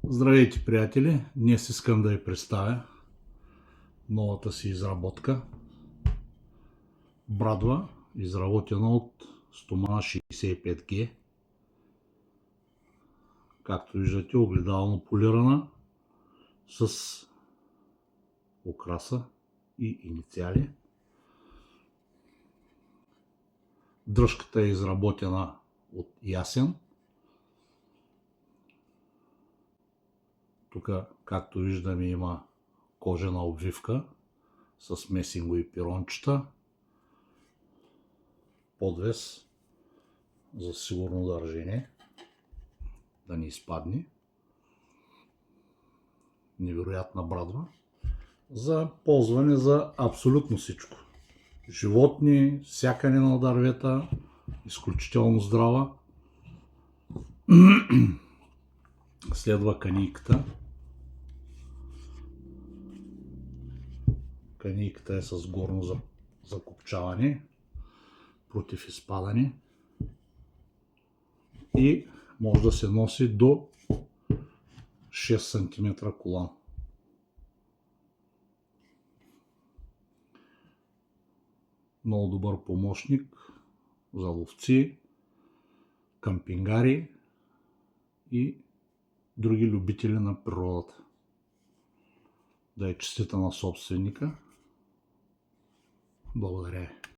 Здравейте, приятели! Днес искам да ви представя новата си изработка. Брадва, изработена от Стомана 65G. Както виждате, огледално полирана с украса и инициали. Дръжката е изработена от ясен. Тук, както виждаме, има кожена обвивка с месингови пирончета, подвес за сигурно държение, да не изпадне. Невероятна брадва за ползване за абсолютно всичко. Животни, сякане на дървета, изключително здрава. Следва канийката. Канийката е с горно закопчаване против изпадане и може да се носи до 6 см колан. Много добър помощник за ловци, кампингари и други любители на природата. Да е честита на собственика. Благодаря ви.